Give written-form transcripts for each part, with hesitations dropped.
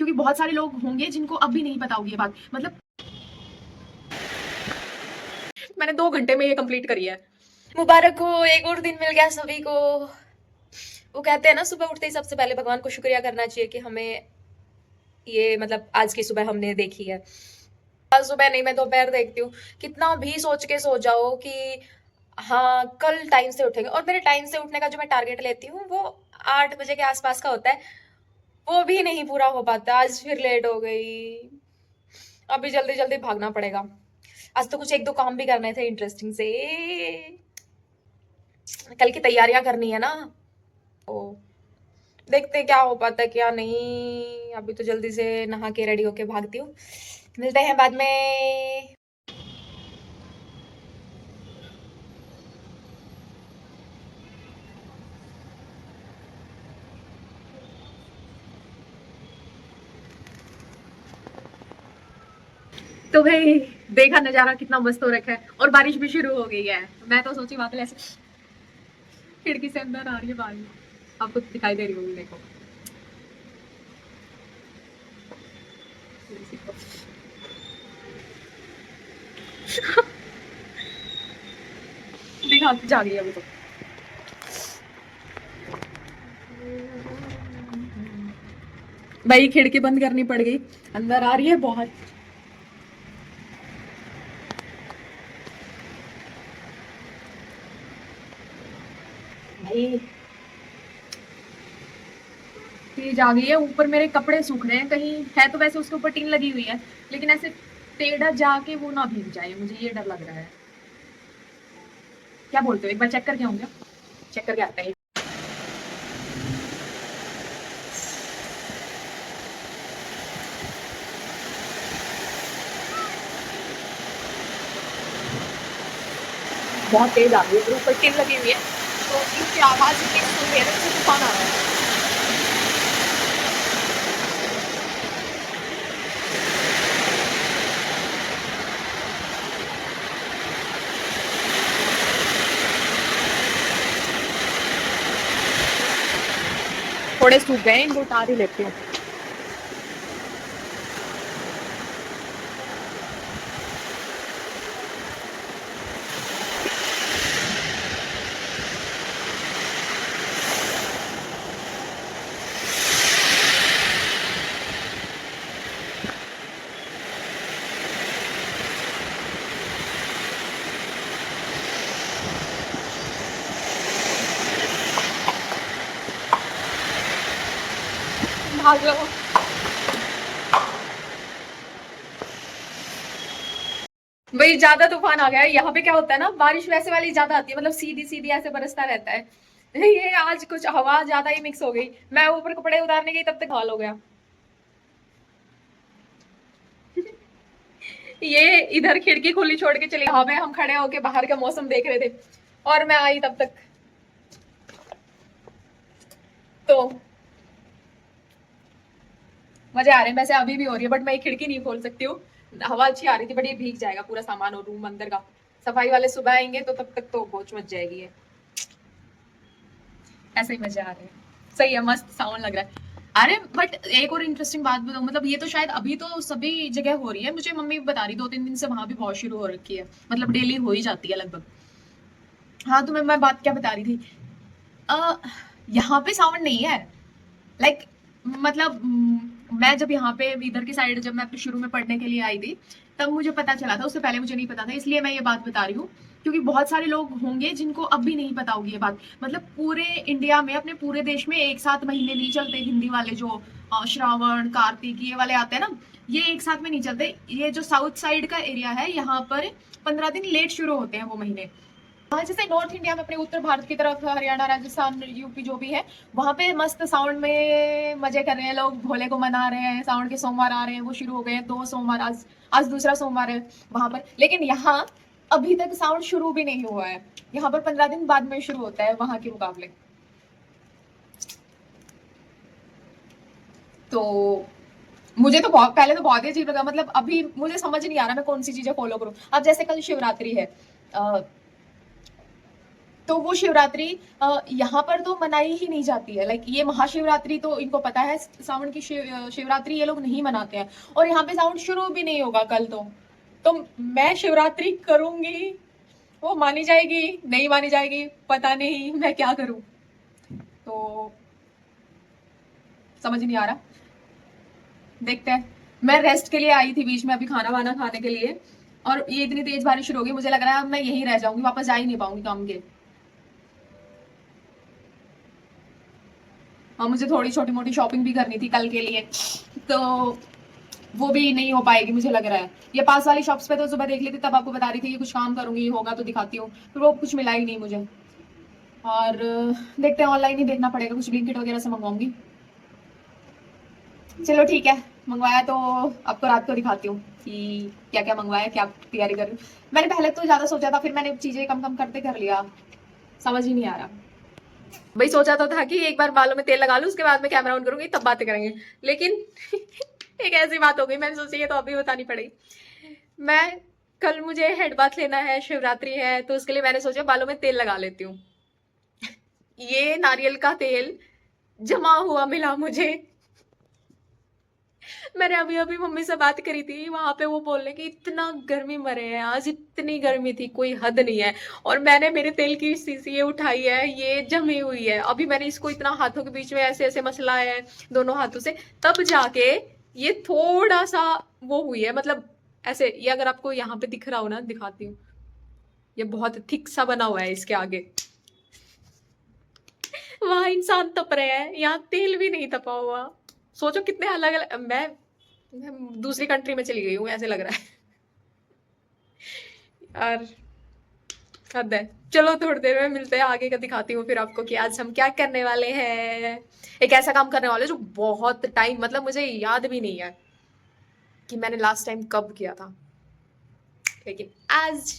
क्योंकि बहुत सारे लोग होंगे जिनको अब भी नहीं पता होगी ये बात। मतलब मैंने 2 घंटे में ये कंप्लीट करी है। मुबारक हो, एक और दिन मिल गया सभी को। वो कहते हैं ना, सुबह उठते ही सबसे पहले भगवान को शुक्रिया करना चाहिए कि हमें ये मतलब आज की सुबह हमने देखी है। आज सुबह नहीं, मैं दोपहर देखती हूँ। कितना भी सोच के सो जाओ कि हाँ कल टाइम से उठेंगे, और मेरे टाइम से उठने का जो मैं टारगेट लेती हूँ वो 8 बजे के आसपास का होता है, वो भी नहीं पूरा हो पाता। आज फिर लेट हो गई, अभी जल्दी जल्दी भागना पड़ेगा। आज तो कुछ एक दो काम भी करने थे इंटरेस्टिंग से, कल की तैयारियां करनी है ना। ओ देखते क्या हो पाता है क्या नहीं। अभी तो जल्दी से नहा के रेडी होके भागती हूँ, मिलते हैं बाद में। तो भाई देखा नजारा कितना मस्त हो रखा है, और बारिश भी शुरू हो गई है। मैं तो सोची बात ऐसे खिड़की से अंदर आ रही है बारिश, आपको दिखाई दे रही होगी, देखो। दिखाती जा रही है अभी तो। भाई खिड़की बंद करनी पड़ गई, अंदर आ रही है बहुत। भाई तेज आ गई है, ऊपर मेरे कपड़े सूख रहे हैं, कहीं है तो वैसे उसके ऊपर टीन लगी हुई है, लेकिन ऐसे टेढ़ा जाके वो ना भीग जाए, मुझे ये डर लग रहा है। क्या बोलते हो, एक बार चेक करके आऊंगा, चेक करके आते हैं। बहुत तेज आ रही है, ऊपर टीन लगी हुई है, तो इसकी आवाज इतनी सुन रही है ना, जैसे तूफान आ रहा है। थोड़े सूख गए, इनको उतार ही लेती हूँ। भाग लो। भाई ज्यादा तूफान आ गया है। यहाँ पे क्या होता है ना, बारिश वैसे वाली ज्यादा आती है, मतलब सीधी सीधी ऐसे बरसता रहता है। ये आज कुछ हवा ज्यादा ही मिक्स हो गई, मैं ऊपर कपड़े उतारने गई तब तक हाल हो गया। ये इधर खिड़की खुली छोड़ के चली, यहाँ पे हम खड़े होके बाहर का मौसम देख रहे थे, और मैं आई तब तक। तो मजे आ रहे हैं वैसे, अभी भी हो रही है, बट मैं ये खिड़की नहीं खोल सकती हूँ। हवा अच्छी आ रही थी, बट ये भीग जाएगा पूरा सामान और रूम अंदर का। सफाई वाले सुबह आएंगे तो तब तक तो पहुंच मच जाएगी ये। ऐसे ही मजे आ रहे हैं, सही है, मस्त साउंड लग रहा है। अरे बट एक और इंटरेस्टिंग बात बताऊं, मतलब ये तो शायद अभी तो सभी जगह हो रही है, मुझे मम्मी बता रही 2-3 दिन से वहां भी बहुत शुरू हो रखी है, मतलब डेली हो ही जाती है लगभग। हाँ तो मैं बात क्या बता रही थी, अ, यहाँ पे साउंड नहीं है, लाइक मतलब मैं जब यहाँ पे इधर की साइड जब मैं शुरू में पढ़ने के लिए आई थी, तब मुझे पता चला था, उससे पहले मुझे नहीं पता था, इसलिए मैं ये बात बता रही हूँ। क्योंकि बहुत सारे लोग होंगे जिनको अब भी नहीं पता होगी ये बात। मतलब पूरे इंडिया में, अपने पूरे देश में एक साथ महीने नहीं चलते हिंदी वाले, जो श्रावण कार्तिक ये वाले आते हैं ना, ये एक साथ में नहीं चलते। ये जो साउथ साइड का एरिया है, यहाँ पर 15 दिन लेट शुरू होते हैं वो महीने। हाँ जैसे नॉर्थ इंडिया में, अपने उत्तर भारत की तरफ, हरियाणा राजस्थान यूपी जो भी है, वहां पे मस्त साउंड में मजे कर रहे हैं लोग, भोले को मना रहे हैं, साउंड के सोमवार आ रहे हैं, वो शुरू हो गए हैं 2 सोमवार, आज आज दूसरा सोमवार है वहां पर। लेकिन यहाँ अभी तक साउंड शुरू भी नहीं हुआ है, यहाँ पर 15 दिन बाद में शुरू होता है वहां के मुकाबले। तो मुझे तो बहुत पहले तो बहुत ही अजीब लगा, मतलब अभी मुझे समझ नहीं आ रहा मैं कौन सी चीजें फॉलो करूँ। अब जैसे कल शिवरात्रि है, तो वो शिवरात्रि यहाँ पर तो मनाई ही नहीं जाती है। लाइक ये महाशिवरात्रि तो इनको पता है, सावन की शिवरात्रि ये लोग नहीं मनाते हैं, और यहाँ पे सावन शुरू भी नहीं होगा कल। तो मैं शिवरात्रि करूंगी, वो मानी जाएगी नहीं मानी जाएगी पता नहीं, मैं क्या करूं। तो समझ नहीं आ रहा, देखते हैं। मैं रेस्ट के लिए आई थी बीच में अभी खाना वाना खाने के लिए, और ये इतनी तेज बारिश शुरू हो गई, मुझे लग रहा है मैं यहीं रह जाऊंगी, वापस जा ही नहीं पाऊंगी काम के। और मुझे थोड़ी छोटी मोटी शॉपिंग भी करनी थी कल के लिए, तो वो भी नहीं हो पाएगी मुझे लग रहा है। ये पास वाली शॉप्स पे तो सुबह देख ली थी, तब आपको बता रही थी कि कुछ काम करूंगी, होगा तो दिखाती हूँ, फिर वो कुछ मिला ही नहीं मुझे। और देखते हैं, ऑनलाइन ही देखना पड़ेगा, कुछ ब्लिंकिट वगैरह से मंगवाऊंगी। चलो ठीक है, मंगवाया तो आपको रात को दिखाती हूँ कि क्या क्या मंगवाया, क्या तैयारी कर रही हूँ। मैंने पहले तो ज्यादा सोचा था, फिर मैंने चीजें कम कम करते कर लिया, समझ ही नहीं आ रहा। भाई सोचा तो था कि एक बार बालों में तेल लगा लूं, उसके बाद में कैमरा ऑन करूंगी, तब बातें करेंगे, लेकिन एक ऐसी बात हो गई, मैंने सोची ये तो अभी बतानी पड़ेगी। मैं कल मुझे हेड बाथ लेना है, शिवरात्रि है, तो उसके लिए मैंने सोचा बालों में तेल लगा लेती हूँ। ये नारियल का तेल जमा हुआ मिला मुझे। मैंने अभी अभी मम्मी से बात करी थी, वहां पे वो बोल रहे कि इतना गर्मी मरे हैं आज, इतनी गर्मी थी कोई हद नहीं है, और मैंने मेरे तेल की शीशी ये उठाई है, ये जमी हुई है, अभी मैंने इसको इतना हाथों के बीच में ऐसे ऐसे मसला है दोनों हाथों से, तब जाके ये थोड़ा सा वो हुई है, मतलब ऐसे। ये अगर आपको यहाँ पे दिख रहा हो ना, दिखाती हूँ, ये बहुत थिक सा बना हुआ है इसके आगे। वहां इंसान तप रहे हैं, यहाँ तेल भी नहीं तपा हुआ। सोचो कितने अलग अलग, मैं दूसरी कंट्री में चली गई हूँ ऐसे लग रहा है यार, हद है। चलो थोड़ी देर में मिलते हैं, आगे का दिखाती हूँ फिर आपको कि आज हम क्या करने वाले हैं। एक ऐसा काम करने वाले जो बहुत टाइम, मतलब मुझे याद भी नहीं है कि मैंने लास्ट टाइम कब किया था, लेकिन आज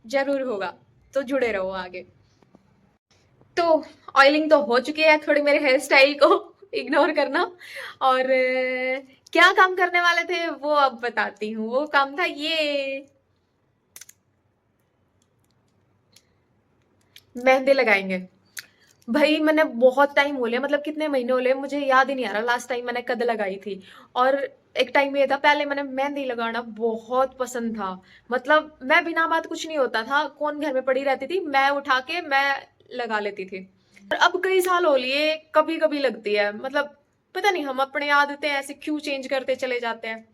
जरूर होगा, तो जुड़े रहो आगे। तो ऑयलिंग तो हो चुकी है, थोड़ी मेरे हेयर स्टाइल को इग्नोर करना। और क्या काम करने वाले थे वो अब बताती हूँ। वो काम था ये, मेहंदी लगाएंगे। भाई मैंने बहुत टाइम हो लिया, मतलब कितने महीने हो लिए मुझे याद ही नहीं आ रहा लास्ट टाइम मैंने कद लगाई थी। और एक टाइम ये था, पहले मैंने मेहंदी लगाना बहुत पसंद था, मतलब मैं बिना बात कुछ नहीं होता था, कौन घर में पड़ी रहती थी, मैं उठा के मैं लगा लेती थी। और अब कई साल हो लिए, कभी कभी लगती है, मतलब पता नहीं हम अपने आदतें ऐसे क्यों चेंज करते चले जाते हैं,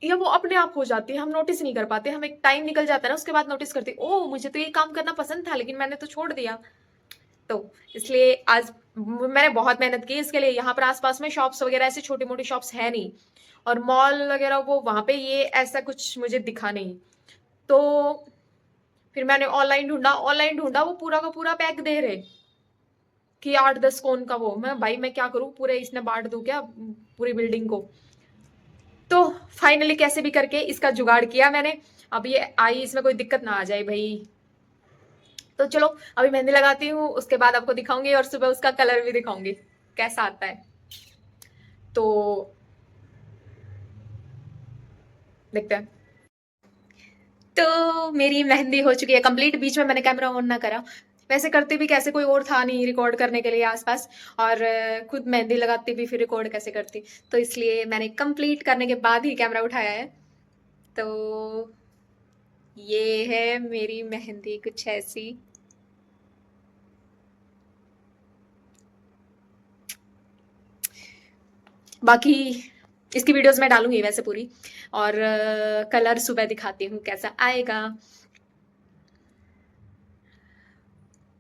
या वो अपने आप हो जाती है, हम नोटिस नहीं कर पाते, हम एक टाइम निकल जाता है ना, उसके बाद नोटिस करते, ओ मुझे तो ये काम करना पसंद था लेकिन मैंने तो छोड़ दिया। तो इसलिए आज मैंने बहुत मेहनत की इसके लिए। यहाँ पर आसपास में शॉप्स वगैरह ऐसे छोटी मोटी शॉप्स है नहीं, और मॉल वगैरह वो वहां पे ये ऐसा कुछ मुझे दिखा नहीं। तो फिर मैंने ऑनलाइन ढूंढा, वो पूरा का पूरा पैक दे रहे कि 8-10 कोन का। वो मैं भाई मैं क्या करूं, पूरे इसने बांट दूं क्या पूरी बिल्डिंग को। तो फाइनली कैसे भी करके इसका जुगाड़ किया मैंने। अब ये आई, इसमें कोई दिक्कत ना आ जाए भाई। तो चलो अभी मेहंदी लगाती हूँ, उसके बाद आपको दिखाऊंगी, और सुबह उसका कलर भी दिखाऊंगी कैसा आता है। तो देखते हैं। तो मेरी मेहंदी हो चुकी है कंप्लीट। बीच में मैंने कैमरा ऑन ना करा, वैसे करती भी कैसे, कोई और था नहीं रिकॉर्ड करने के लिए आसपास, और खुद मेहंदी लगाती भी फिर रिकॉर्ड कैसे करती, तो इसलिए मैंने कंप्लीट करने के बाद ही कैमरा उठाया है। तो ये है मेरी मेहंदी कुछ ऐसी। बाकी इसकी वीडियोस मैं डालूंगी वैसे पूरी, और कलर सुबह दिखाती हूँ कैसा आएगा।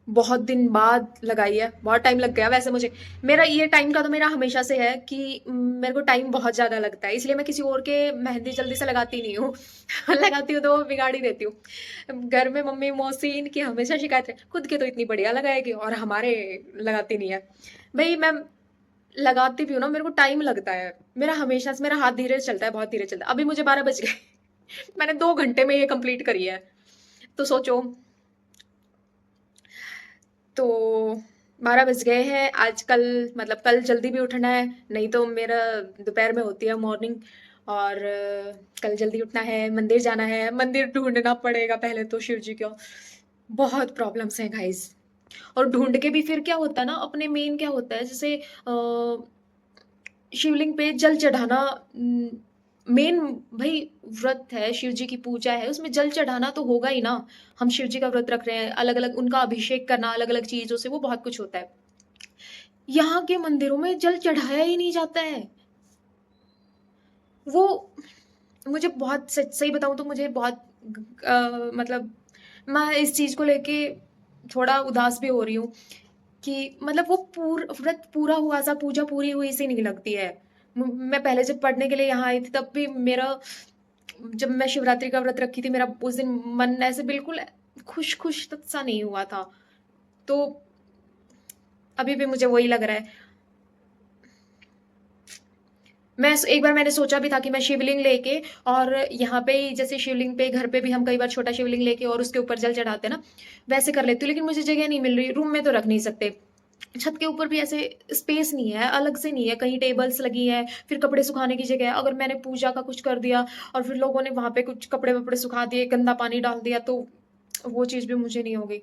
बहुत दिन बाद लगाई है, बहुत टाइम लग गया वैसे मुझे। मेरा ये टाइम का तो मेरा हमेशा से है कि मेरे को टाइम बहुत ज्यादा लगता है, इसलिए मैं किसी और के मेहंदी जल्दी से लगाती नहीं हूँ लगाती हूँ तो बिगाड़ ही देती हूँ। घर में मम्मी मौसी इनकी हमेशा शिकायत है, खुद के तो इतनी बढ़िया लगाएगी और हमारे लगाती नहीं है। भाई मैं लगाती भी हूँ ना, मेरे को टाइम लगता है, मेरा हमेशा से मेरा हाथ धीरे चलता है, बहुत धीरे चलता है। अभी मुझे 12 बज गए मैंने 2 घंटे में ये कंप्लीट करी है, तो सोचो। तो 12 बज गए हैं आजकल, मतलब कल जल्दी भी उठना है, नहीं तो मेरा दोपहर में होती है मॉर्निंग। और कल जल्दी उठना है, मंदिर जाना है, मंदिर ढूंढना पड़ेगा पहले तो शिव जी को। बहुत प्रॉब्लम्स हैं गाइस। और ढूंढ के भी फिर क्या होता है ना, अपने मेन क्या होता है, जैसे शिवलिंग पे जल चढ़ाना। मेन भाई व्रत है, शिव जी की पूजा है, उसमें जल चढ़ाना तो होगा ही ना। हम शिव जी का व्रत रख रहे हैं, अलग अलग उनका अभिषेक करना अलग अलग चीजों से, वो बहुत कुछ होता है। यहाँ के मंदिरों में जल चढ़ाया ही नहीं जाता है। वो मुझे बहुत सही बताऊं तो मुझे बहुत मतलब मैं इस चीज को लेके थोड़ा उदास भी हो रही हूँ कि मतलब वो व्रत पूरा हुआ सा, पूजा पूरी हुई सी नहीं लगती है। मैं पहले जब पढ़ने के लिए यहाँ आई थी तब भी मेरा, जब मैं शिवरात्रि का व्रत रखी थी, मेरा उस दिन मन ऐसे बिल्कुल खुश खुश सा नहीं हुआ था। तो अभी भी मुझे वही लग रहा है। एक बार मैंने सोचा भी था कि मैं शिवलिंग लेके, और यहाँ पे ही जैसे शिवलिंग पे घर पे भी हम कई बार छोटा शिवलिंग लेके और उसके ऊपर जल चढ़ाते हैं ना, वैसे कर लेती हूँ, लेकिन मुझे जगह नहीं मिल रही, रूम में तो रख नहीं सकते। छत के ऊपर भी ऐसे स्पेस नहीं है, अलग से नहीं है, कहीं टेबल्स लगी है, फिर कपड़े सुखाने की जगह है, अगर मैंने पूजा का कुछ कर दिया और फिर लोगों ने वहां पे कुछ कपड़े वपड़े सुखा दिए, गंदा पानी डाल दिया, तो वो चीज भी मुझे नहीं होगी।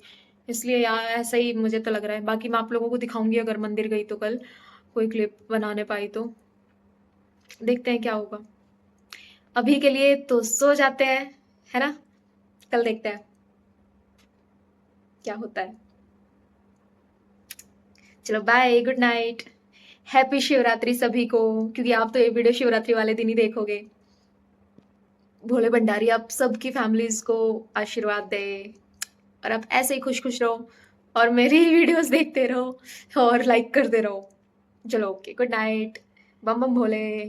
इसलिए यार ऐसा ही मुझे तो लग रहा है। बाकी मैं आप लोगों को दिखाऊंगी अगर मंदिर गई तो, कल कोई क्लिप बनाने पाई तो देखते हैं क्या होगा। अभी के लिए तो सो जाते हैं, है ना? कल देखते हैं क्या होता है। चलो bye, good night, happy Shivratri सभी को, क्योंकि आप तो ये वीडियो शिवरात्रि वाले दिन ही देखोगे। भोले भंडारी आप सबकी फैमिलीज को आशीर्वाद दे, और आप ऐसे ही खुश खुश रहो, और मेरी वीडियोस देखते रहो और लाइक करते रहो। चलो ओके, गुड नाइट, बम बम भोले।